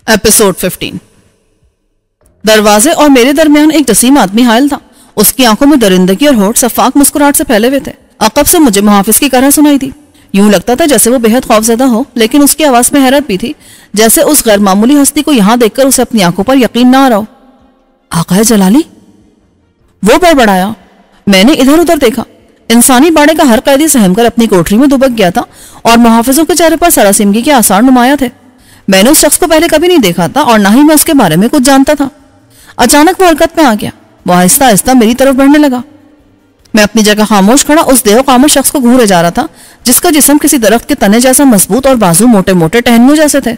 Episode 15۔ دروازے اور میرے درمیان ایک جسیم آدمی حائل تھا۔ اس کی آنکھوں میں درندگی اور ہونٹ شفاف مسکراہٹ سے پھیلے ہوئے تھے۔ عقب سے مجھے محافظ کی کرہ سنائی دی۔ یوں لگتا تھا جیسے وہ بے حد خوفزدہ ہو، لیکن اس کی آواز میں حیرت بھی تھی، جیسے اس غیر معمولی ہستی کو یہاں دیکھ کر اسے اپنی آنکھوں پر یقین نہ آ رہا ہو۔ آقا جلالی؟ وہ بڑبڑایا۔ میں نے ادھر ادھر دیکھا۔ انسانی باڑے کا ہر قیدی سہم کر اپنی کوٹری میں دبک گیا تھا اور محافظوں کے چہرے پر سراسیمگی کے آثار نمایاں تھے۔ میں نے اس شخص کو پہلے کبھی نہیں دیکھا تھا اور نہ ہی میں اس کے بارے میں کچھ جانتا تھا۔ اچانک وہ حرکت میں آ گیا۔ وہ آہستہ آہستہ میری طرف بڑھنے لگا۔ میں اپنی جگہ خاموش کھڑا اس دیو قامت شخص کو گھورے جا رہا تھا، جس کا جسم کسی درخت کے تنے جیسا مضبوط اور بازو موٹے موٹے ٹہنیوں جیسے تھے۔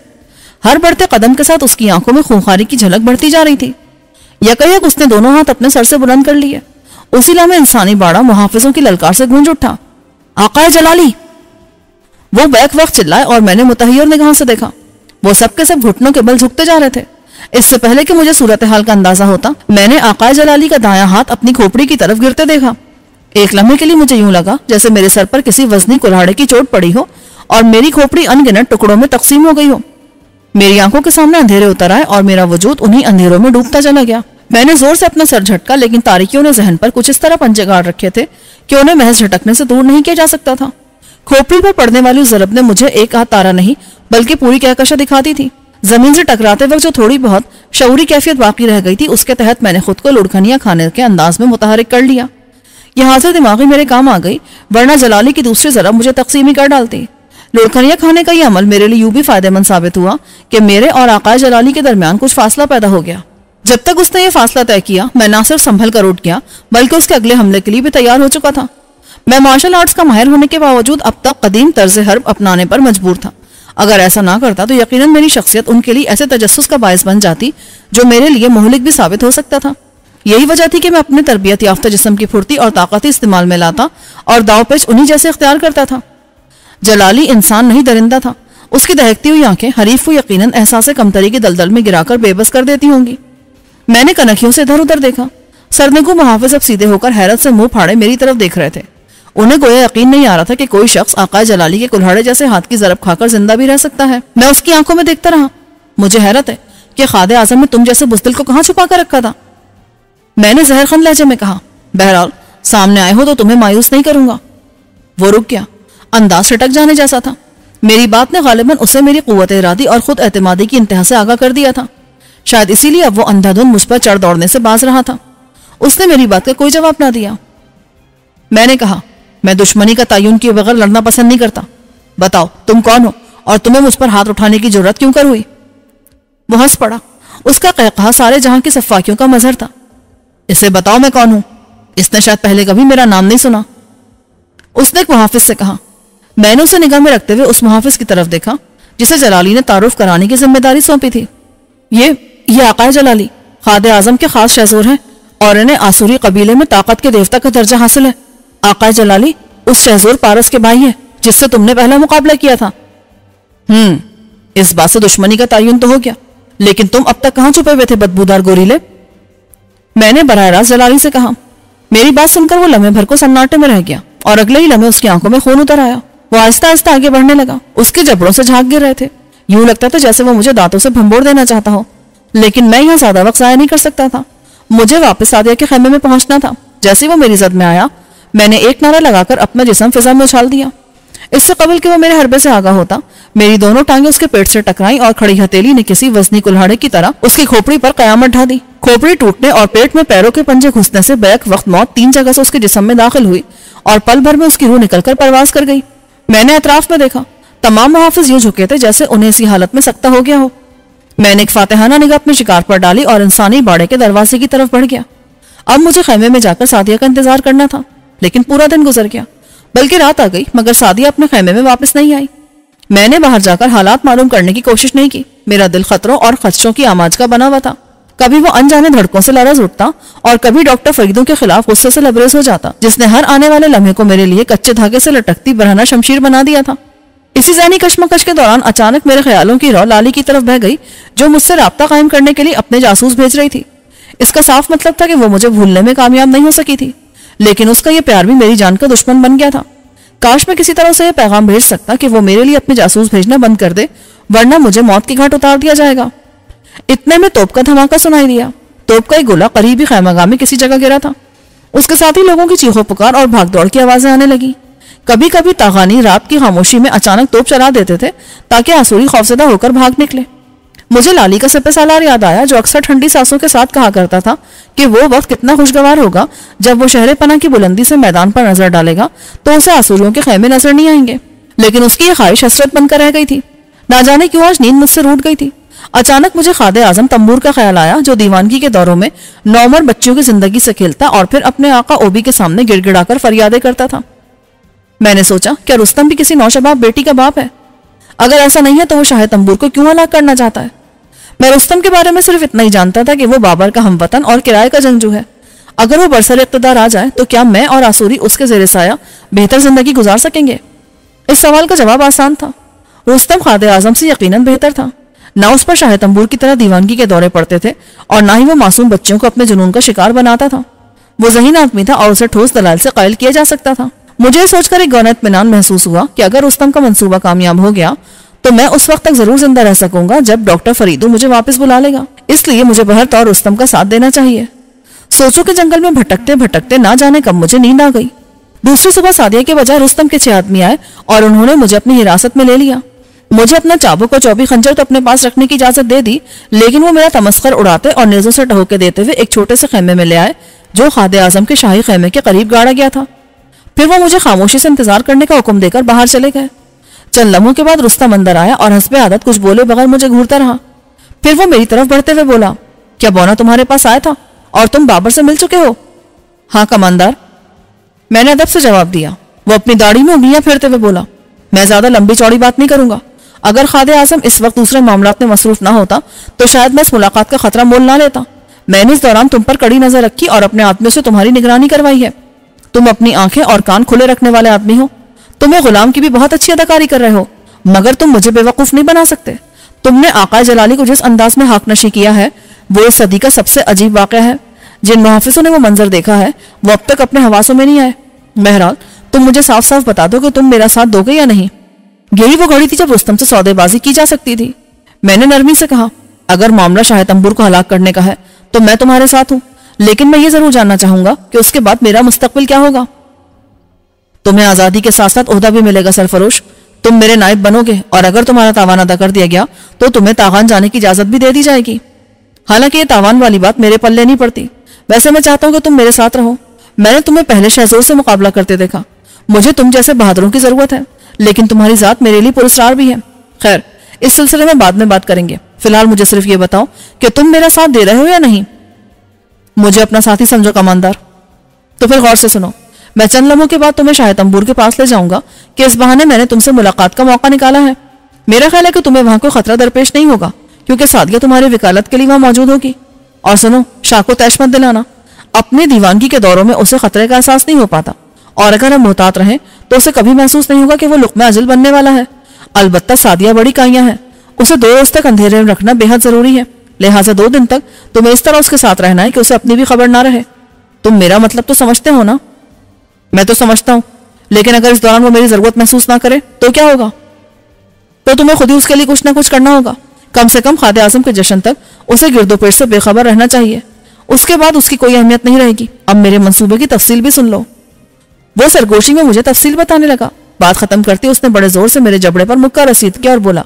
ہر بڑھتے قدم کے ساتھ اس کی آنکھوں میں خونخواری کی جھلک بڑھتی جا رہی تھی۔ یکایک اس نے دونوں ہاتھ اپنے سر سے بلند کر لیے۔ اسی لمحے انسانی باڑا محافظوں کی للکار سے گونج اٹھا۔ آقا جلالی! وہ بیک وقت چلائے اور میں نے متحیر نگاہوں سے دیکھا۔ وہ سب کے سب گھٹنوں کے بل جھکتے جا رہے تھے۔ اس سے پہلے کہ مجھے صورتحال کا اندازہ ہوتا، میں نے آقا جلالی کا دایاں ہاتھ اپنی کھوپڑی کی طرف گرتے دیکھا۔ ایک لمحے کے لیے مجھے یوں لگا جیسے میرے سر پر کسی وزنی کلہاڑے کی چوٹ پڑی ہو اور میری کھوپڑی ان گنت ٹکڑوں میں تقسیم ہو گئی ہو۔ میری آنکھوں کے سامنے اندھیرے اتر آئے اور میرا وجود انہی اندھیروں میں ڈوبتا چلا گیا۔ میں نے زور سے اپنا سر جھٹکا، لیکن تاریکیوں نے ذہن پر کچھ اس طرح پنجے گاڑ رکھے تھے کہ انہیں محض جھٹکنے سے دور نہیں کیا جا سکتا تھا۔ کھوپڑی پر پڑنے والی ضرب نے مجھے ایک آدھ تارا نہیں بلکہ پوری کہکشاں دکھاتی تھی۔ زمین سے ٹکراتے وقت جو تھوڑی بہت شعوری کیفیت باقی رہ گئی تھی، اس کے تحت میں نے خود کو لڑکھنیاں کھانے کے انداز میں متحرک کر لیا۔ یہ حاضر دماغی میرے کام آ گئی، ورنہ جلالی کی دوسری ضرب مجھے تقسیمی کر ڈالتی۔ لڑکھنیاں کھانے کا یہ عمل میرے لیے یوں بھی فائدہ مند ثابت ہوا کہ میرے اور آقا جلالی کے درمیان کچھ فاصلہ پیدا ہو گیا۔ جب تک اس نے یہ فاصلہ طے کیا، میں نہ صرف سنبھل کر اٹھ گیا بلکہ اس کے اگلے حملے کے لیے بھی تیار ہو چکا تھا۔ میں مارشل آرٹس کا ماہر ہونے کے باوجود اب تک قدیم طرز حرب اپنانے پر مجبور تھا۔ اگر ایسا نہ کرتا تو یقیناً میری شخصیت ان کے لیے ایسے تجسس کا باعث بن جاتی جو میرے لیے مہلک بھی ثابت ہو سکتا تھا۔ یہی وجہ تھی کہ میں اپنے تربیت یافتہ جسم کی پھرتی اور طاقتی استعمال میں لاتا اور داؤ پیچ انہی جیسے اختیار کرتا تھا۔ جلالی انسان نہیں درندہ تھا۔ اس کی دہکتی ہوئی آنکھیں حریف کو یقیناً احساس کمتری کی دلدل میں گرا کر بے بس کر دیتی ہوں گی۔ میں نے کنکھیوں سے ادھر ادھر دیکھا۔ سرنگو محافظ اب سیدھے ہو کر حیرت سے منہ پھاڑے میری طرف دیکھ رہے تھے۔ انہیں گویا یقین نہیں آ رہا تھا کہ کوئی شخص آقا جلالی کے کلہاڑے جیسے ہاتھ کی ضرب کھا کر زندہ بھی رہ سکتا ہے۔ میں اس کی آنکھوں میں دیکھتا رہا۔ مجھے حیرت ہے کہ خادم اعظم نے تم جیسے بزدل کو کہاں چھپا کر رکھا تھا؟ میں نے زہر خند لہجے میں کہا۔ بہرحال سامنے آئے ہو تو تمہیں مایوس نہیں کروں گا۔ وہ رک گیا۔ انداز سٹک جانے جیسا تھا۔ میری بات نے غالباً اسے میری قوت ارادی اور خود اعتمادی کی انتہا سے آگاہ کر دیا تھا۔ شاید اسی لیے اب وہ اندھا دھند مجھ پر چڑھ دوڑنے سے باز رہا تھا۔ اس نے میری بات کا کوئی جواب نہ دیا۔ میں نے کہا، میں دشمنی کا تعین کیے بغیر لڑنا پسند نہیں کرتا۔ بتاؤ تم کون ہو اور تمہیں مجھ پر ہاتھ اٹھانے کی جرات کیوں کر ہوئی؟ وہ ہنس پڑا۔ اس کا قہقہہ سارے جہاں کی صفاکیوں کا مظہر تھا۔ اسے بتاؤ میں کون ہوں؟ اس نے شاید پہلے کبھی میرا نام نہیں سنا۔ اس نے ایک محافظ سے کہا۔ میں نے اسے نگاہ میں رکھتے ہوئے اس محافظ کی طرف دیکھا جسے جلالی نے تعارف کرانے کی ذمہ داری سونپی تھی۔ یہ آقا جلالی خادم اعظم کے خاص شہزور ہیں اور انہیں آسوری قبیلے میں طاقت کے دیوتا کا درجہ حاصل ہے۔ آقا جلالی اس شہزور پارس کے بھائی ہیں جس سے تم نے پہلا مقابلہ کیا تھا۔ اس بات سے دشمنی کا تعین تو ہو گیا، لیکن تم اب تک کہاں چھپے ہوئے تھے بدبودار گوریلے؟ میں نے براہ راست جلالی سے کہا۔ میری بات سن کر وہ لمحے بھر کو سناٹے میں رہ گیا اور اگلے ہی لمحے اس کی آنکھوں میں خون اتر آیا۔ وہ آہستہ آہستہ آگے بڑھنے لگا۔ اس کے جبڑوں سے جھانک گر رہے تھے۔ یوں لگتا تھا جیسے وہ مجھے دانتوں سے بھنبوڑ دینا چاہتا ہو، لیکن میں یہاں زیادہ وقت ضائع نہیں کر سکتا تھا۔ مجھے واپس سعدیہ کے خیمے میں پہنچنا تھا۔ جیسے وہ میری زد میں آیا، میں نے ایک نعرہ لگا کر اپنا جسم فضا میں اچھال دیا۔ اس سے قبل کہ وہ میرے حربے سے آگاہ ہوتا، میری دونوں ٹانگیں اس کے پیٹ سے ٹکرائیں اور کھڑی ہتھیلی نے کسی وزنی کلہاڑے کی طرح اس کی کھوپڑی پر قیامت ڈھا دی۔ کھوپڑی ٹوٹنے اور پیٹ میں پیروں کے پنجے گھسنے سے بیک وقت موت 3 جگہ سے اس کے جسم میں داخل ہوئی اور پل بھر میں اس کی روح نکل کر پرواز کر گئی۔ میں نے اطراف میں دیکھا۔ تمام محافظ یوں جھکے تھے جیسے انہیں اسی حالت میں سکتہ ہو گیا ہو۔ میں نے ایک فاتحانہ نگاہ اپنے شکار پر ڈالی اور انسانی باڑے کے دروازے کی طرف بڑھ گیا۔ اب مجھے خیمے میں جا کر سعدیہ کا انتظار کرنا تھا، لیکن پورا دن گزر گیا، بلکہ رات آ گئی مگر سعدیہ اپنے خیمے میں واپس نہیں آئی۔ میں نے باہر جا کر حالات معلوم کرنے کی کوشش نہیں کی۔ میرا دل خطروں اور خدشوں کی آماج کا بنا ہوا تھا۔ کبھی وہ انجانے دھڑکوں سے لرز اٹھتا اور کبھی ڈاکٹر فریدوں کے خلاف غصے سے لبریز ہو جاتا، جس نے ہر آنے والے لمحے کو میرے لیے کچے دھاگے سے لٹکتی برہنہ شمشیر بنا دیا تھا۔ اسی ذہنی کشمکش کے دوران اچانک میرے خیالوں کی رو لالی کی طرف بہ گئی، جو مجھ سے رابطہ قائم کرنے کے لیے اپنے جاسوس بھیج رہی تھی۔ اس کا صاف مطلب تھا کہ وہ مجھے بھولنے میں کامیاب نہیں ہو سکی تھی، لیکن اس کا یہ پیار بھی میری جان کا دشمن بن گیا تھا۔ کاش میں کسی طرح اسے یہ پیغام بھیج سکتا کہ وہ میرے لیے اپنے جاسوس بھیجنا بند کر دے، ورنہ مجھے موت کی گھاٹ اتار دیا جائے گا۔ اتنے میں توپ کا دھماکہ سنائی دیا۔ توپ کا ایک گولا قریبی خیمگاہ میں کسی جگہ گرا تھا۔ اس کے ساتھ ہی لوگوں کی چیخو پکار اور بھاگ دوڑ کی آوازیں آنے لگی۔ کبھی کبھی طاغانی رات کی خاموشی میں اچانک توپ چلا دیتے تھے تاکہ آسوری خوفزدہ ہو کر بھاگ نکلے۔ مجھے لالی کا سپہ سالار یاد آیا جو اکثر ٹھنڈی سانسوں کے ساتھ کہا کرتا تھا کہ وہ وقت کتنا خوشگوار ہوگا جب وہ شہر پناہ کی بلندی سے میدان پر نظر ڈالے گا تو اسے آسوریوں کے خیمے نظر نہیں آئیں گے۔ لیکن اس کی یہ خواہش حسرت بن کر رہ گئی تھی۔ نہ جانے کیوں آج نیند مجھ سے روٹ گئی تھی۔ اچانک مجھے خادم اعظم تنبور کا خیال آیا جو دیوانگی کے دوروں میں نوعمر بچیوں کی زندگی سے کھیلتا اور پھر اپنے آقا اوبی کے سامنے گڑ گڑا کر فریادیں کرتا تھا۔ میں نے سوچا کیا رستم بھی کسی نوشباب بیٹی کا باپ ہے؟ اگر ایسا نہیں ہے تو وہ شاہ تنبور کو کیوں ہلاک کرنا چاہتا ہے؟ میں رستم کے بارے میں صرف اتنا ہی جانتا تھا کہ وہ بابر کا ہم وطن اور کرائے کا جنگجو ہے۔ اگر وہ برسر اقتدار آ جائے تو کیا میں اور آسوری اس کے زیر سایہ بہتر زندگی گزار سکیں گے؟ اس سوال کا جواب آسان تھا۔ رستم خادم اعظم سے یقیناً بہتر تھا۔ نہ اس پر شاہ تنبور کی طرح دیوانگی کے دورے پڑتے تھے اور نہ ہی وہ معصوم بچوں کو اپنے جنون کا شکار بناتا تھا۔ وہ ذہین آدمی تھا اور اسے ٹھوس دلائل سے قائل کیا جا سکتا تھا۔ مجھے سوچ کر ایک گہرا اطمینان محسوس ہوا کہ اگر رستم کا منصوبہ کامیاب ہو گیا تو میں اس وقت تک ضرور زندہ رہ سکوں گا جب ڈاکٹر فریدو مجھے واپس بلا لے گا۔ اس لیے مجھے بہر طور رستم کا ساتھ دینا چاہیے۔ سوچوں کے جنگل میں بھٹکتے بھٹکتے نہ جانے کب مجھے نیند آ گئی۔ دوسری صبح سعدیہ کے بجائے رستم کے 6 آدمی آئے اور انہوں نے مجھے اپنی حراست میں لے لیا۔ مجھے اپنا چابک اور چوبی خنجر تو اپنے پاس رکھنے کی اجازت دے دی، لیکن وہ میرا تمسخر اڑاتے اور نیزوں سے ٹہوکے دیتے ہوئے ایک چھوٹے سے خیمے میں لے آئے جو خادم اعظم کے شاہی خیمے کے قریب گاڑا گیا تھا۔ پھر وہ مجھے خاموشی سے انتظار کرنے کا حکم دے کر باہر چلے گئے۔ چند لمحوں کے بعد رستم اندر آیا اور حسب عادت کچھ بولے بغیر مجھے گھورتا رہا۔ پھر وہ میری طرف بڑھتے ہوئے بولا، کیا بونا تمہارے پاس آیا تھا اور تم بابر سے مل چکے ہو؟ ہاں کماندار، میں نے ادب سے جواب دیا۔ وہ اپنی داڑھی میں انگلیاں پھیرتے ہوئے بولا، میں زیادہ لمبی چوڑی بات نہیں کروں گا۔ اگر خادم اعظم اس وقت دوسرے معاملات میں مصروف نہ ہوتا تو شاید میں اس ملاقات کا خطرہ مول نہ لیتا۔ میں نے اس دوران تم پر کڑی نظر رکھی اور اپنے آدمیوں سے تمہاری نگرانی کروائی ہے۔ تم اپنی آنکھیں اور کان کھلے رکھنے والے آدمی ہو۔ تمہیں غلام کی بھی بہت اچھی اداکاری کر رہے ہو، مگر تم مجھے بے وقوف نہیں بنا سکتے۔ تم نے آقا جلالی کو جس انداز میں حق نشی کیا ہے وہ اس صدی کا سب سے عجیب واقعہ ہے۔ جن محافظوں نے وہ منظر دیکھا ہے وہ اب تک اپنے حواسوں میں نہیں آئے۔ بہرحال تم مجھے صاف صاف بتا دو کہ تم میرا ساتھ دو گے یا نہیں۔ یہی وہ گھڑی تھی جب رستم سے سودے بازی کی جا سکتی تھی۔ میں نے نرمی سے کہا، اگر معاملہ شاہ تنبور کو ہلاک کرنے کا ہے تو میں تمہارے ساتھ ہوں، لیکن میں یہ ضرور جاننا چاہوں گا کہ اس کے بعد میرا مستقبل کیا ہوگا۔ تمہیں آزادی کے ساتھ ساتھ عہدہ بھی ملے گا سرفروش۔ تم میرے نائب بنو گے اور اگر تمہارا تاوان ادا کر دیا گیا تو تمہیں تاغان جانے کی اجازت بھی دے دی جائے گی۔ حالانکہ یہ تاوان والی بات میرے پلے نہیں پڑتی۔ ویسے میں چاہتا ہوں کہ تم میرے ساتھ رہو۔ میں نے تمہیں پہلے شہزور سے مقابلہ کرتے دیکھا۔ مجھے تم جیسے بہادروں کی ضرورت ہے، لیکن تمہاری ذات میرے لیے پراسرار بھی ہے۔ خیر، اس سلسلے میں بعد میں بات کریں گے۔ فی الحال مجھے صرف یہ بتاؤ کہ تم میرا ساتھ دے رہے ہو یا نہیں؟ مجھے اپنا ساتھی سمجھو کماندار۔ تو پھر غور سے سنو، میں چند لمحوں کے بعد تمہیں شاہ تنبور کے پاس لے جاؤں گا کہ اس بہانے میں نے تم سے ملاقات کا موقع نکالا ہے۔ میرا خیال ہے کہ تمہیں وہاں کوئی خطرہ درپیش نہیں ہوگا کیونکہ سعدیہ تمہاری وکالت کے لیے وہاں موجود ہوگی۔ اور سنو، شاہ کو تیش مت دلانا۔ اپنی دیوانگی کے دوروں میں اسے خطرے کا احساس نہیں ہو پاتا، اور اگر ہم محتاط رہیں تو اسے کبھی محسوس نہیں ہوگا کہ وہ لقمہ اجل بننے والا ہے۔ البتہ سعدیہ بڑی کائیاں ہیں، اسے 2 روز تک اندھیرے میں رکھنا بے حد ضروری ہے، لہٰذا 2 دن تک تمہیں اس طرح اس کے ساتھ رہنا ہے کہ اسے اپنی بھی خبر نہ رہے۔ تم میرا مطلب تو سمجھتے ہو نا؟ میں تو سمجھتا ہوں، لیکن اگر اس دوران وہ میری ضرورت محسوس نہ کرے تو کیا ہوگا؟ تو تمہیں خود ہی اس کے لیے کچھ نہ کچھ کرنا ہوگا۔ کم سے کم خادم اعظم کے جشن تک اسے گرد و پیش سے بے خبر رہنا چاہیے۔ اس کے بعد اس کی کوئی اہمیت نہیں رہے گی۔ اب میرے منصوبے کی تفصیل بھی سن لو۔ وہ سرگوشی میں مجھے تفصیل بتانے لگا۔ بات ختم کرتے اس نے بڑے زور سے میرے جبڑے پر مکہ رسید کیا اور بولا،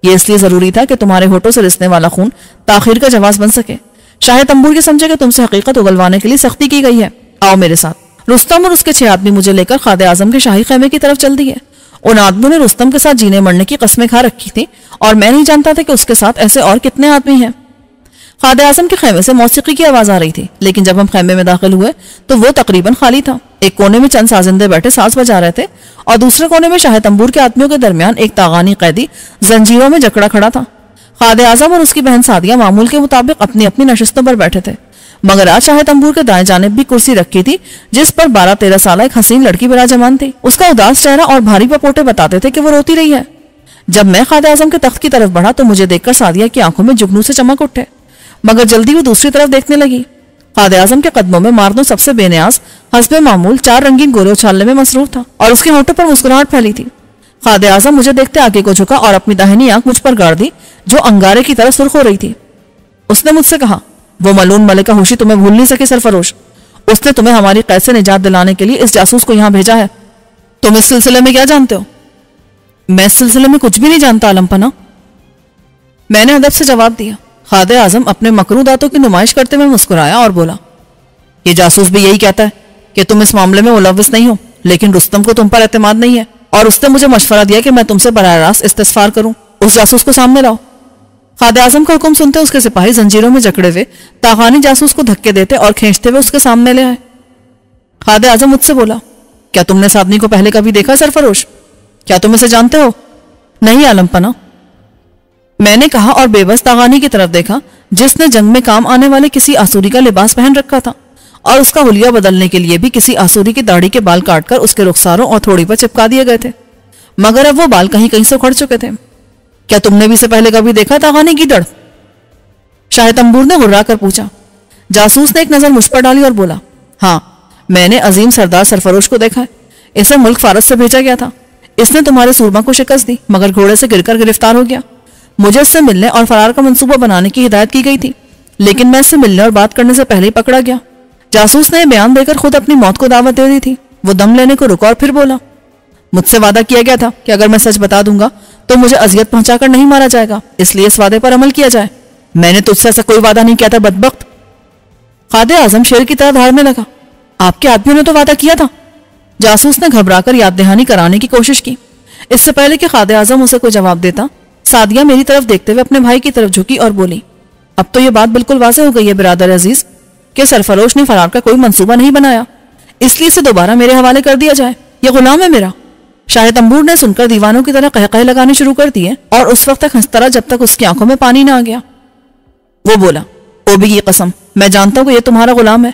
یہ اس لیے ضروری تھا کہ تمہارے ہونٹوں سے رسنے والا خون تاخیر کا جواز بن سکے۔ شاہ تنبور کے سمجھے کہ تم سے حقیقت اگلوانے کے لیے سختی کی گئی ہے۔ آؤ میرے ساتھ۔ رستم اور اس کے 6 آدمی مجھے لے کر خادم اعظم کے شاہی خیمے کی طرف چل دیے۔ ان آدمیوں نے رستم کے ساتھ جینے مرنے کی قسمیں کھا رکھی تھی اور میں نہیں جانتا تھا کہ اس کے ساتھ ایسے اور کتنے آدمی ہیں۔ خادم اعظم کے خیمے سے موسیقی کی آواز آ رہی تھی، لیکن جب ہم خیمے میں داخل ہوئے تو وہ تقریباً خالی تھا۔ ایک کونے میں چند سازندے بیٹھے ساز بجا رہے تھے اور دوسرے کونے میں شاہ تنبور کے آدمیوں کے درمیان ایک تاغانی قیدی زنجیروں میں جکڑا کھڑا تھا۔ خادم اعظم اور اس کی بہن سعدیہ معمول کے مطابق اپنی اپنی نشستوں پر بیٹھے تھے، مگر آج شاہ تنبور کے دائیں جانب بھی کرسی رکھی تھی جس پر 12-13 سالہ ایک حسین لڑکی براجمان تھی۔ اس کا اداس چہرہ اور بھاری پپوٹے بتاتے تھے کہ وہ روتی رہی ہے۔ جب میں خادم اعظم کے تخت کی طرف بڑھا تو مجھے دیکھ کر سعدیہ کی آنکھوں میں جگنو سے چمک اٹھے، مگر جلدی وہ دوسری طرف دیکھنے لگی۔ خادم اعظم کے قدموں میں ماردوں سب سے بے نیاز حسب معمول 4 رنگین گولے اچھالنے میں مصروف تھا اور اس کے ہونٹوں پر مسکراہٹ پھیلی تھی۔ خادم اعظم مجھے دیکھتے آگے کو جھکا اور اپنی داہنی آنکھ مجھ پر گاڑ دی جو انگارے کی طرح سرخ ہو رہی تھی۔ اس نے مجھ سے کہا، وہ ملعون ملکہ ہوشی تمہیں بھول نہیں سکے سرفروش، اس نے تمہیں ہماری قید سے نجات دلانے کے لیے اس جاسوس کو یہاں بھیجا ہے۔ تم اس سلسلے میں کیا جانتے ہو؟ میں اس سلسلے میں کچھ بھی نہیں جانتا عالم پناہ، میں نے ادب سے جواب دیا۔ خادم اعظم اپنے مکروہ دانتوں کی نمائش کرتے ہوئے مسکرایا اور بولا، یہ جاسوس بھی یہی کہتا ہے کہ تم اس معاملے میں ملوث نہیں ہو، لیکن رستم کو تم پر اعتماد نہیں ہے اور اس نے مجھے مشورہ دیا کہ میں تم سے براہ راست استفسار کروں۔ اس جاسوس کو سامنے لاؤ۔ خادم اعظم کا حکم سنتے اس کے سپاہی زنجیروں میں جکڑے ہوئے طاغانی جاسوس کو دھکے دیتے اور کھینچتے ہوئے اس کے سامنے لے آئے۔ خادم اعظم مجھ سے بولا، کیا تم نے اس آدمی کو پہلے کبھی دیکھا سرفروش؟ کیا تم اسے جانتے ہو؟ نہیں عالم پناہ، میں نے کہا اور بے بس طاغانی کی طرف دیکھا جس نے جنگ میں کام آنے والے کسی آسوری کا لباس پہن رکھا تھا اور اس کا حلیہ بدلنے کے لیے بھی کسی آسوری کی داڑھی کے بال کاٹ کر اس کے رخساروں اور تھوڑی پر چپکا دیے گئے تھے، مگر اب وہ بال کہیں کہیں سے اکھڑ چکے تھے۔ کیا تم نے بھی اسے پہلے کبھی دیکھا طاغانی گیدڑ؟ شاہ تنبور نے غرا کر پوچھا۔ جاسوس نے ایک نظر مجھ پر ڈالی اور بولا، ہاں میں نے عظیم سردار سرفروش کو دیکھا ہے، اسے ملک فارس سے بھیجا گیا تھا، اس نے تمہارے سورما کو شکست دی مگر گھوڑے سے گر کر گرفتار ہو گیا۔ مجھے اس سے ملنے اور فرار کا منصوبہ بنانے کی ہدایت کی گئی تھی، لیکن میں اس سے ملنے اور بات کرنے سے پہلے ہی پکڑا گیا۔ جاسوس نے یہ بیان دے کر خود اپنی موت کو دعوت دے دی تھی۔ وہ دم لینے کو رکا اور پھر بولا، مجھ سے وعدہ کیا گیا تھا کہ اگر میں سچ بتا دوں گا تو مجھے اذیت پہنچا کر نہیں مارا جائے گا، اس لیے اس وعدے پر عمل کیا جائے۔ میں نے تجھ سے ایسا کوئی وعدہ نہیں کیا تھا بدبخت۔ خادم اعظم شیر کی طرح دھاڑنے لگا، آپ کے آدمیوں نے تو وعدہ کیا تھا۔ جاسوس نے گھبرا کر یاد دہانی کرانے کی کوشش کی۔ اس سے پہلے کہ خادم اعظم اسے کوئی جواب دیتا، سعدیہ میری طرف دیکھتے ہوئے اپنے بھائی کی طرف جھکی اور بولی، اب تو یہ بات بالکل واضح ہو گئی ہے برادر عزیز کہ سرفروش نے فرار کا کوئی منصوبہ نہیں بنایا، اس لیے اسے دوبارہ میرے حوالے کر دیا جائے، یہ غلام ہے میرا۔ شاہ تنبور نے سن کر دیوانوں کی طرح قہقہے لگانے شروع کر دیے اور اس وقت تک ہنستا رہا جب تک اس کی آنکھوں میں پانی نہ آ گیا۔ وہ بولا، اوبی کی قسم، میں جانتا ہوں کہ یہ تمہارا غلام ہے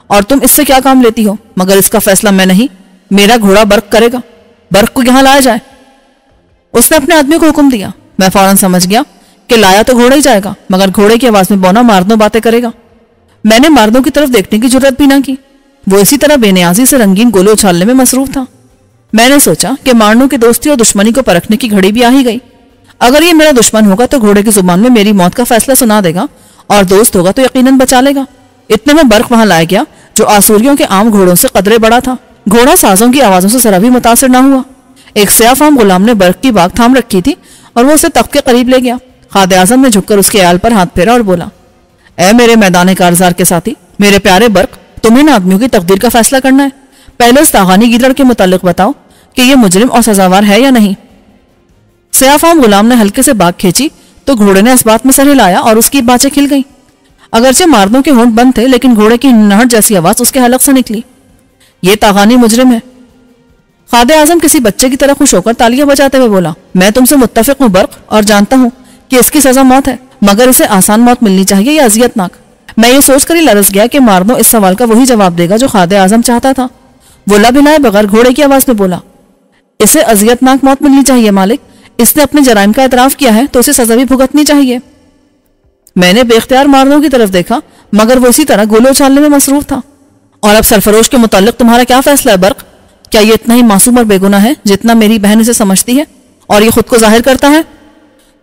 اور تم اس سے کیا کام لیتی ہو، مگر اس کا فیصلہ میں نہیں، میرا گھوڑا برق کرے گا، برق کو یہاں لایا جائے۔ اس نے اپنے آدمی کو حکم دیا۔ میں فوراً سمجھ گیا کہ لایا تو گھوڑا ہی جائے گا، مگر گھوڑے کی آواز میں بونا ماردوں باتیں کرے گا۔ میں نے ماردوں کی طرف دیکھنے کی جرت بھی نہ کی، وہ اسی طرح بے نیازی سے رنگین گولے اچھالنے میں مصروف تھا۔ میں نے سوچا کہ مارنوں کی دوستی اور دشمنی کو پرکھنے کی گھڑی بھی آ ہی گئی۔ اگر یہ میرا دشمن ہوگا تو گھوڑے کی زبان میں میری موت کا فیصلہ سنا دے گا اور دوست ہوگا تو یقیناً بچا لے گا۔ اتنے میں برق وہاں لایا گیا جو آسوریوں کے عام گھوڑوں سے قدرے بڑا تھا۔ گھوڑا سازوں کی آوازوں سے ذرا بھی متاثر نہ ہوا۔ ایک سیاہ فام غلام نے برق کی باغ تھام رکھی تھی اور وہ اسے تخت کے قریب لے گیا۔ خادم اعظم نے جھک کر اس کے عیال پر ہاتھ پھیرا اور بولا، اے میرے میدان کارزار کے ساتھی، میرے پیارے برق، تمہیں ان آدمیوں کی تقدیر کا فیصلہ کرنا ہے۔ پہلے اس طاغانی گیدڑ کے متعلق بتاؤ کہ یہ مجرم اور سزاوار ہے یا نہیں۔ سیاہ فام غلام نے ہلکے سے باگ کھینچی تو گھوڑے نے اس بات میں سر ہلایا اور اس کی باچیں کھل گئیں۔ اگرچہ ماردوں کے ہونٹ بند تھے لیکن گھوڑے کی نہٹ جیسی آواز اس کے حلق سے نکلی، یہ طاغانی مجرم ہے۔ خادم اعظم کسی بچے کی طرح خوش ہو کر تالیاں بجاتے ہوئے بولا، میں تم سے متفق ہوں برق، اور جانتا ہوں کہ اس کی سزا موت ہے، مگر اسے آسان موت ملنی چاہیے یا اذیت ناک۔ میں یہ سوچ کر ہی لرز گیا کہ ماردوں اس سوال کا وہی جواب دے گا جو خادم اعظم چاہتا تھا۔ وہ لب ہلائے بغیر گھوڑے کی آواز میں بولا، اسے اذیت ناک موت ملنی چاہیے مالک، اس نے اپنے جرائم کا اعتراف کیا ہے تو اسے سزا بھی بھگتنی چاہیے۔ میں نے بے اختیار ماردوں کی طرف دیکھا مگر وہ اسی طرح گولے اچھالنے میں مصروف تھا۔ اور اب سرفروش کے متعلق تمہارا کیا فیصلہ ہے برق؟ کیا یہ اتنا ہی معصوم اور بے گناہ ہے جتنا میری بہن اسے سمجھتی ہے اور یہ خود کو ظاہر کرتا ہے؟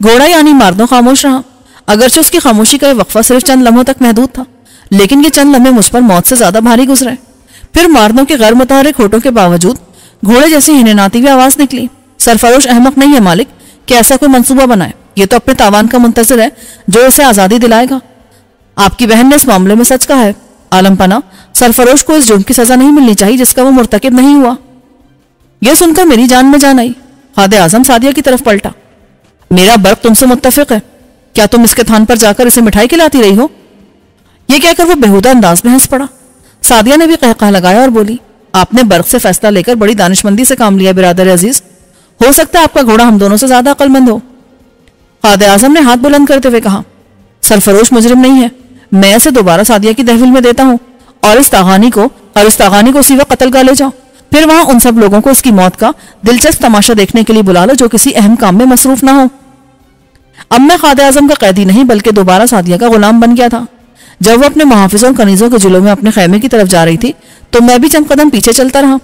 گھوڑا یعنی ماردوں خاموش رہا، اگرچہ اس کی خاموشی کا یہ وقفہ صرف چند لمحوں تک محدود تھا، لیکن یہ چند لمحے مجھ پر موت سے زیادہ بھاری گزرے۔ پھر ماردوں کے غیر متحرک ہونٹوں کے باوجود گھوڑے جیسی ہنہناتی ہوئی آواز نکلی، سرفروش احمق نہیں ہے مالک کہ ایسا کوئی منصوبہ بنائے، یہ تو اپنے تاوان کا منتظر ہے جو اسے آزادی دلائے گا۔ آپ کی بہن نے اس معاملے میں سچ کہا ہے عالم پناہ، سرفروش کو اس جرم کی سزا نہیں ملنی چاہیے جس کا وہ مرتکب نہیں ہوا۔ یہ سن کر میری جان میں جان آئی۔ خادم اعظم سعدیہ کی طرف پلٹا، میرا برق تم سے متفق ہے، کیا تم اس کے تھان پر جا کر اسے مٹھائی کھلاتی رہی ہو؟ یہ کہہ کر وہ بےہودہ انداز میں ہنس پڑا۔ سعدیہ نے بھی قہقہہ لگایا اور بولی، آپ نے برق سے فیصلہ لے کر بڑی دانشمندی سے کام لیا برادر عزیز، ہو سکتا ہے آپ کا گھوڑا ہم دونوں سے زیادہ عقل مند ہو۔ خادم اعظم نے ہاتھ بلند کرتے ہوئے کہا، سرفروش مجرم نہیں ہے، میں اسے دوبارہ سعدیہ کی تحویل میں دیتا ہوں اور اس طاغانی کو اسی وقت قتل گاہ لے جاؤ، پھر وہاں ان سب لوگوں کو اس کی موت کا دلچسپ تماشا دیکھنے کے لیے بلا لو جو کسی اہم کام میں مصروف نہ ہو۔ اب میں خادم اعظم کا قیدی نہیں بلکہ دوبارہ سعدیہ کا غلام بن گیا تھا۔ جب وہ اپنے محافظوں اور کنیزوں کے جلوے میں اپنے خیمے کی طرف جا رہی تھی تو میں بھی چند قدم پیچھے چلتا رہا۔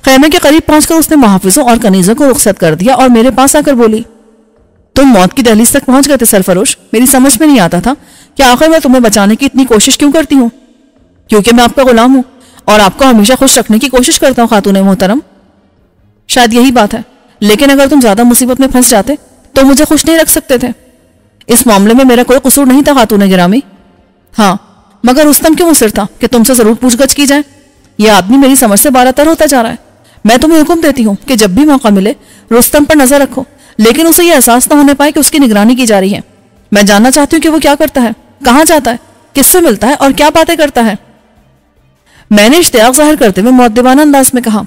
خیمے کے قریب پہنچ کر اس نے محافظوں اور کنیزوں کو رخصت کر دیا اور میرے پاس آ کر بولی، تم موت کی دہلیز تک پہنچ گئے تھے سرفروش، میری سمجھ میں نہیں آتا تھا کیا آخر میں تمہیں بچانے کی اتنی کوشش کیوں کرتی ہوں؟ کیونکہ میں آپ کا غلام ہوں اور آپ کو ہمیشہ خوش رکھنے کی کوشش کرتا ہوں خاتون محترم۔ شاید یہی بات ہے، لیکن اگر تم زیادہ مصیبت میں پھنس جاتے تو مجھے خوش نہیں رکھ سکتے تھے۔ اس معاملے میں میرا کوئی قصور نہیں تھا خاتون گرامی۔ ہاں، مگر رستم کیوں مصر تھا کہ تم سے ضرور پوچھ گچھ کی جائے؟ یہ آدمی میری سمجھ سے بالاتر ہوتا جا رہا ہے۔ میں تمہیں حکم دیتی ہوں کہ جب بھی موقع ملے رستم پر نظر رکھو، لیکن اسے یہ احساس نہ ہونے پائے کہ اس کی نگرانی کی جا رہی ہے۔ میں جاننا چاہتی ہوں کہ وہ کیا کرتا ہے، کہاں جاتا ہے، کس سے ملتا ہے اور کیا باتیں کرتا ہے۔ میں نے اشتیاق ظاہر کرتے ہوئے مؤدبانہ انداز میں کہا،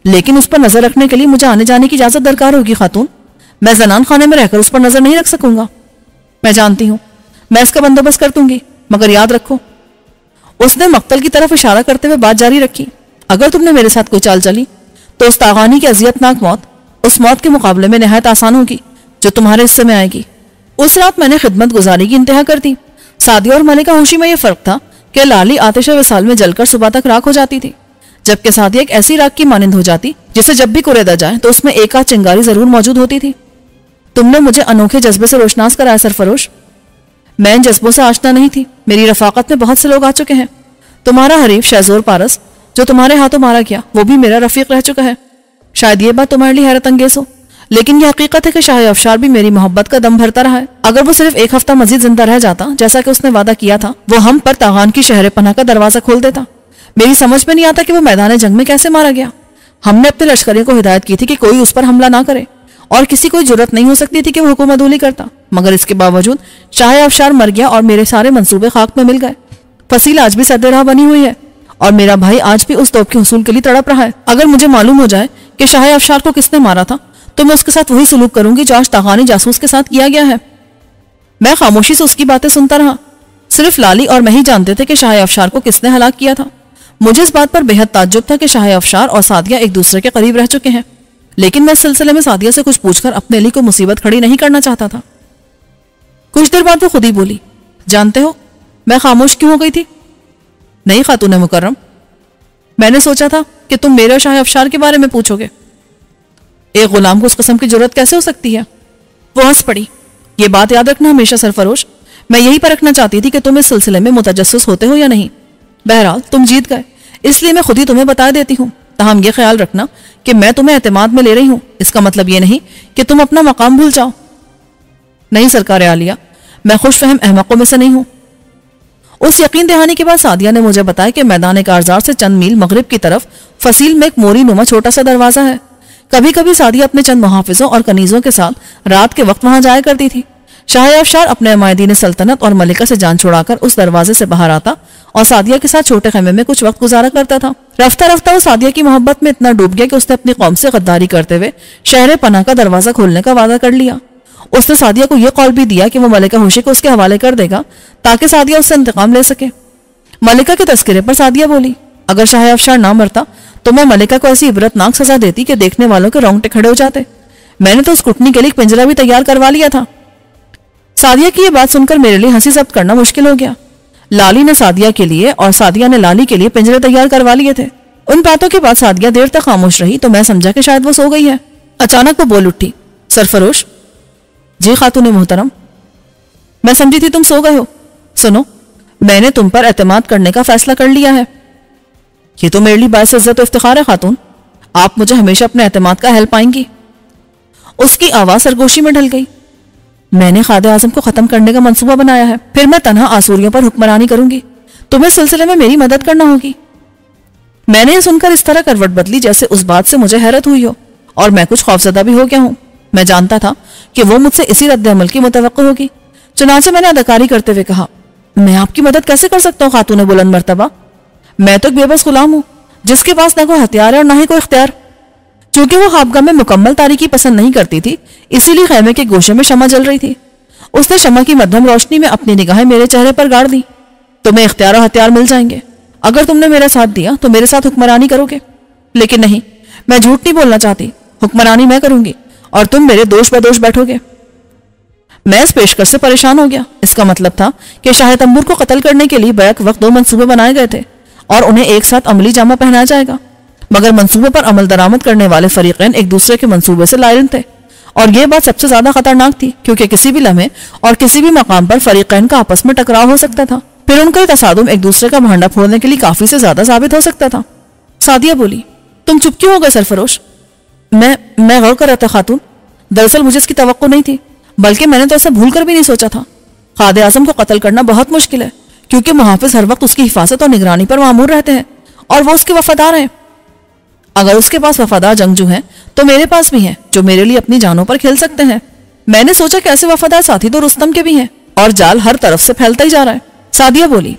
لیکن اس پر نظر رکھنے کے لیے مجھے آنے جانے کی اجازت درکار ہوگی خاتون۔ میں زنان خانے میں رہ کر اس پر نظر نہیں رکھ سکوں گا۔ میں جانتی ہوں، میں اس کا بندوبست کر دوں گی، مگر یاد رکھو۔ اس نے مقتل کی طرف اشارہ کرتے ہوئے بات جاری رکھی، اگر تم نے میرے ساتھ کوئی چال چلی تو اس تاغانی کی اذیتناک موت اس موت کے مقابلے میں نہایت آسان ہوگی جو تمہارے حصے میں آئے گی۔ اس رات میں نے خدمت گزاری کی انتہا کر دی۔ سعدیہ اور ملکہ ہوشی میں یہ فرق تھا کہ لالی آتش وصال میں جل کر صبح تک راکھ ہو جاتی تھی، جبکہ سعدیہ ایک ایسی راکھ کی مانند ہو جاتی جسے جب بھی کوریدا جائے تو اس میں ایک آدھ چنگاری ضرور موجود ہوتی تھی۔ تم نے مجھے انوکھے جذبے سے روشناس کرایا سرفروش۔ میں ان جذبوں سے آشنا نہیں تھی، میری رفاقت میں بہت سے لوگ آ چکے ہیں۔ تمہارا حریف شہزور پارس جو تمہارے ہاتھوں مارا گیا وہ بھی میرا رفیق رہ چکا ہے۔ شاید یہ بات تمہارے لیے حیرت انگیز ہو، لیکن یہ حقیقت ہے کہ شاہ افشار بھی میری محبت کا دم بھرتا رہا ہے۔ اگر وہ صرف ایک ہفتہ مزید زندہ رہ جاتا جیسا کہ اس نے وعدہ کیا تھا، وہ ہم پر تاغان کی شہر پناہ کا دروازہ کھول دیتا۔ میری سمجھ میں نہیں آتا کہ وہ میدان جنگ میں کیسے مارا گیا۔ ہم نے اپنے لشکریوں کو ہدایت کی تھی کہ کوئی اس پر حملہ نہ کرے، اور کسی کو جرت نہیں ہو سکتی تھی کہ وہ حکومت عدولی کرتا، مگر اس کے باوجود شاہ افشار مر گیا اور میرے سارے منصوبے خاک میں مل گئے۔ فصیل آج بھی سد راہ بنی ہوئی ہے، اور میرا بھائی آج بھی اس توپ کے حصول کے لیے تڑپ رہا ہے۔ اگر مجھے معلوم ہو جائے کہ شاہ افشار کو کس نے مارا تھا تو میں اس کے ساتھ وہی سلوک کروں گی جو آج تاغانی جاسوس کے ساتھ کیا گیا ہے۔ میں خاموشی سے اس کی باتیں سنتا رہا۔ صرف لالی اور میں ہی جانتے تھے کہ شاہ افشار کو کس نے ہلاک کیا تھا۔ مجھے اس بات پر بہت تعجب تھا کہ شاہ افشار اور سعدیہ ایک دوسرے کے قریب رہ چکے ہیں، لیکن میں اس سلسلے میں سعدیہ سے کچھ پوچھ کر اپنے لیے کوئی مصیبت کھڑی نہیں کرنا چاہتا تھا۔ کچھ دیر بعد وہ خود ہی بولی، جانتے ہو میں خاموش کیوں ہو گئی تھی؟ نہیں خاتون مکرم، میں نے سوچا تھا کہ تم میرے اور شاہ افشار کے بارے میں پوچھو گے۔ ایک غلام کو اس قسم کی جرت کیسے ہو سکتی ہے؟ وہ ہنس پڑی۔ یہ بات یاد رکھنا ہمیشہ سرفروش، میں یہی پرکھنا چاہتی تھی کہ تم اس سلسلے میں متجسس ہوتے ہو یا نہیں۔ بہرحال تم جیت گئے، اس لیے میں خود ہی تمہیں بتا دیتی ہوں۔ تاہم یہ خیال رکھنا کہ میں تمہیں اعتماد میں لے رہی ہوں، اس کا مطلب یہ نہیں کہ تم اپنا مقام بھول جاؤ۔ نہیں سرکار عالیہ، میں خوش فہم احمقوں میں سے نہیں ہوں۔ اس یقین دہانی کے بعد سعدیہ نے مجھے بتایا کہ میدان کارزار سے چند میل مغرب کی طرف فصیل میں ایک موری نما چھوٹا سا دروازہ ہے۔ کبھی کبھی سعدیہ اپنے چند محافظوں اور کنیزوں کے ساتھ رات کے وقت وہاں جایا کرتی تھی۔ شاہ افشار اپنے عمائدین سلطنت اور ملکہ سے جان چھڑا کر اس دروازے سے باہر آتا اور سعدیہ کے ساتھ چھوٹے خیمے میں کچھ وقت گزارا کرتا تھا۔ رفتہ رفتہ وہ سعدیہ کی محبت میں اتنا ڈوب گیا کہ اس نے اپنی قوم سے غداری کرتے ہوئے شہر پناہ کا دروازہ کھولنے کا وعدہ کر لیا۔ اس نے سعدیہ کو یہ قول بھی دیا کہ وہ ملکہ ہوشی کو اس کے حوالے کر دے گا تاکہ سعدیہ اس سے انتقام لے سکے۔ ملکہ کے تذکرے پر سعدیہ بولی، اگر شاہ افشار نہ مرتا تو میں ملکہ کو ایسی عبرتناک سزا دیتی کہ دیکھنے والوں کے رونگٹے کھڑے ہو جاتے۔ میں نے تو اس کٹنی کے لیے ایک پنجرہ بھی تیار کروا لیا تھا۔ سعدیہ کی یہ بات سن کر میرے لیے ہنسی ضبط کرنا مشکل ہو گیا۔ لالی نے سعدیہ کے لیے اور سعدیہ نے لالی کے لیے پنجرے تیار کروا لیے تھے۔ ان باتوں کے بعد سعدیہ دیر تک خاموش رہی تو میں سمجھا کہ شاید وہ سو گئی ہے۔ اچانک وہ بول اٹھی، سرفروش۔ جی خاتون محترم، میں سمجھی تھی تم سو گئے ہو۔ سنو، میں نے تم پر اعتماد کرنے کا فیصلہ کر لیا ہے۔ یہ تو میرے لیے باعث عزت و افتخار ہے خاتون، آپ مجھے ہمیشہ اپنے اعتماد کا حل پائیں گی۔ اس کی آواز سرگوشی میں ڈھل گئی۔ میں نے خادم اعظم کو ختم کرنے کا منصوبہ بنایا ہے، پھر میں تنہا آسوریوں پر حکمرانی کروں گی، تمہیں سلسلے میں میری مدد کرنا ہوگی۔ میں نے یہ سن کر اس طرح کروٹ بدلی جیسے اس بات سے مجھے حیرت ہوئی ہو، اور میں کچھ خوفزدہ بھی ہو گیا ہوں۔ میں جانتا تھا کہ وہ مجھ سے اسی رد عمل کی متوقع ہوگی، چنانچہ میں نے اداکاری کرتے ہوئے کہا، میں آپ کی مدد کیسے کر سکتا ہوں خاتون بلند مرتبہ؟ میں تو ایک بے بس غلام ہوں جس کے پاس نہ کوئی ہتھیار ہے اور نہ ہی کوئی اختیار۔ چونکہ وہ خوابگاہ میں مکمل تاریکی پسند نہیں کرتی تھی، اسی لیے خیمے کے گوشے میں شمع جل رہی تھی۔ اس نے شمع کی مدھم روشنی میں اپنی نگاہیں میرے چہرے پر گاڑ دی۔ تمہیں اختیار و ہتھیار مل جائیں گے اگر تم نے میرا ساتھ دیا تو میرے ساتھ حکمرانی کرو گے، لیکن نہیں، میں جھوٹ نہیں بولنا چاہتی، حکمرانی میں کروں گی اور تم میرے دوش بدوش بیٹھو گے۔ میں اس پیشکش سے پریشان ہو گیا۔ اس کا مطلب تھا کہ شاہ تمبور کو قتل کرنے کے لیے بیک وقت دو منصوبے بنائے گئے تھے اور انہیں ایک ساتھ عملی جامہ پہنایا جائے گا، مگر منصوبے پر عمل درآمد کرنے والے فریقین ایک دوسرے کے منصوبے سے لا علم تھے اور یہ بات سب سے زیادہ خطرناک تھی کیونکہ کسی بھی لمحے اور کسی بھی مقام پر فریقین کا آپس میں ٹکراؤ ہو سکتا تھا، پھر ان کا یہ تصادم ایک دوسرے کا بھانڈا پھوڑنے کے لیے کافی سے زیادہ ثابت ہو سکتا تھا۔ سعدیہ بولی، تم چپ کیوں ہو گئے سرفروش؟ میں غور کر رہا تھا خاتون، دراصل مجھے اس کی توقع نہیں تھی، بلکہ میں نے تو ایسا بھول کر بھی نہیں سوچا تھا۔ قائد اعظم کو قتل کرنا بہت مشکل ہے کیونکہ محافظ ہر وقت اس کی حفاظت اور نگرانی پر مامور رہتے ہیں اور وہ اس کے وفادار ہیں۔ اگر اس کے پاس وفادار جنگجو ہیں تو میرے پاس بھی ہیں جو میرے لیے اپنی جانوں پر کھیل سکتے ہیں۔ میں نے سوچا کہ ایسے وفادار ساتھی تو رستم کے بھی ہیں اور جال ہر طرف سے پھیلتا ہی جا رہا ہے۔ سعدیہ بولی،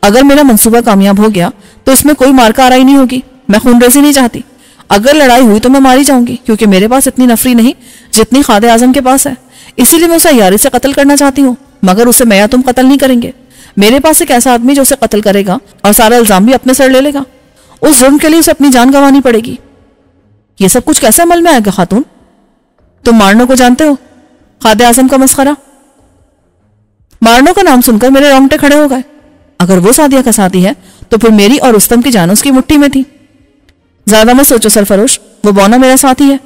اگر میرا منصوبہ کامیاب ہو گیا تو اس میں کوئی مارکہ آرائی نہیں ہوگی، میں خون ریزی نہیں چاہتی۔ اگر لڑائی ہوئی تو میں ماری جاؤں گی کیونکہ میرے پاس اتنی نفری نہیں جتنی قائد اعظم کے پاس ہے، اسی لیے میں اسے عیاری سے قتل کرنا چاہتی ہوں، مگر اسے میں یا تم قتل نہیں کریں گے۔ میرے پاس ایک ایسا آدمی جو اسے قتل کرے گا اور سارا الزام بھی اپنے سر لے لے گا، اس جرم کے لیے اسے اپنی جان گنوانی پڑے گی۔ یہ سب کچھ کیسے عمل میں آئے گا خاتون؟ تم مارنو کو جانتے ہو، قائد اعظم کا مسخرہ؟ مارنو کا نام سن کر میرے رونگٹے کھڑے ہو گئے۔ اگر وہ سعدیہ کا ساتھی ہے تو پھر میری اور رستم کی جان اس کی مٹھی میں تھی۔ زیادہ مت سوچو سرفروش، وہ بونا میرا ساتھی ہے۔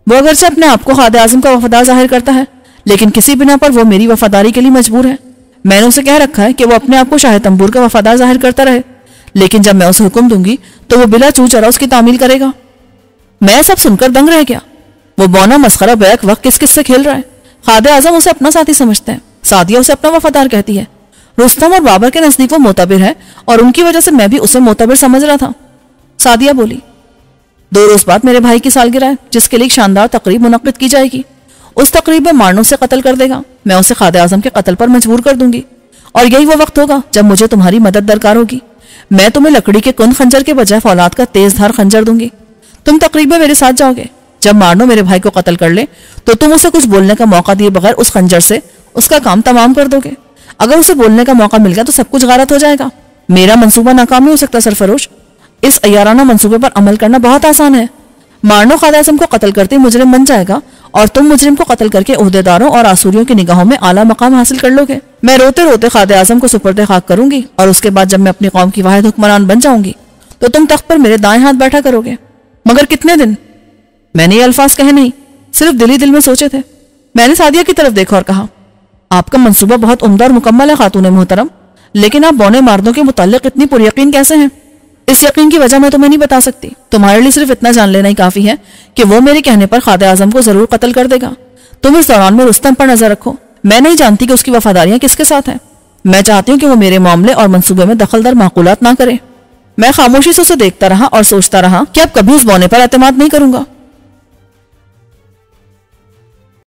وہ اگرچہ اپنے آپ کو قائد اعظم کا وفادار ظاہر کرتا ہے لیکن کسی بنا پر وہ میری وفاداری کے لیے مجبور ہے۔ میں نے اسے کہہ رکھا ہے کہ وہ اپنے آپ کو شاہ تنبور کا وفادار ظاہر کرتا رہے، لیکن جب میں اسے حکم دوں گی تو وہ بلا چو چرا اس کی تعمیل کرے گا۔ میں سب سن کر دنگ رہ گیا۔ وہ بونا مسخرہ بیک وقت کس کس سے کھیل رہا ہے؟ قائد اعظم اسے اپنا ساتھی سمجھتے ہیں، سعدیہ اسے اپنا وفادار کہتی ہے، رستم اور بابر کے نزدیک وہ معتبر ہے اور ان کی وجہ سے میں بھی اسے معتبر سمجھ رہا تھا۔ سعدیہ بولی، 2 روز بعد میرے بھائی کی سالگرہ ہے جس کے لیے ایک شاندار تقریب منعقد کی جائے گی۔ اس تقریب میں مارنو سے قتل کر دے گا، میں اسے قائد اعظم کے قتل پر مجبور کر دوں گی، اور یہی وہ وقت ہوگا جب مجھے تمہاری مدد درکار ہوگی۔ میں تمہیں لکڑی کے کند خنجر کے بجائے فولاد کا تیز دھار خنجر دوں گی۔ تم تقریب میں میرے ساتھ جاؤ گے۔ جب مارنو میرے بھائی کو قتل کر لے تو تم اسے کچھ بولنے کا موقع دیے بغیر اس خنجر سے اس کا کام تمام کر دو گے۔ اگر اسے بولنے کا موقع مل گیا تو سب کچھ غارت ہو جائے گا۔ میرا منصوبہ ناکام نہیں ہو سکتا سرفروش، اس عیارانہ منصوبے پر عمل کرنا بہت آسان ہے۔ مارنو قائد اعظم کو قتل کرتے مجرم بن جائے گا اور تم مجرم کو قتل کر کے عہدیداروں اور آسوریوں کی نگاہوں میں اعلیٰ مقام حاصل کر لو گے۔ میں روتے روتے قائد اعظم کو سپرد خاک کروں گی اور اس کے بعد جب میں اپنی قوم کی واحد حکمران بن جاؤں گی تو تم تخت پر میرے دائیں ہاتھ بیٹھا کرو گے۔ مگر کتنے دن؟ میں نے یہ الفاظ کہے نہیں، صرف دل ہی دل میں سوچے تھے۔ میں نے سعدیہ کی طرف دیکھا اور کہا، آپ کا منصوبہ بہت عمدہ اور مکمل ہے خاتون محترم، لیکن آپ بونے ماردوں کے متعلق اتنی پر یقین کیسے ہیں؟ اس یقین کی وجہ میں تمہیں نہیں بتا سکتی، تمہارے لیے صرف اتنا جان لینا ہی کافی ہے کہ وہ میرے کہنے پر قائد اعظم کو ضرور قتل کر دے گا۔ تم اس دوران میں رستم پر نظر رکھو، میں نہیں جانتی کہ اس کی وفاداریاں کس کے ساتھ ہیں۔ میں چاہتی ہوں کہ وہ میرے معاملے اور منصوبے میں دخل در معقولات نہ کرے۔ میں خاموشی سے اسے دیکھتا رہا اور سوچتا رہا کہ اب کبھی اس بونے پر اعتماد نہیں کروں گا۔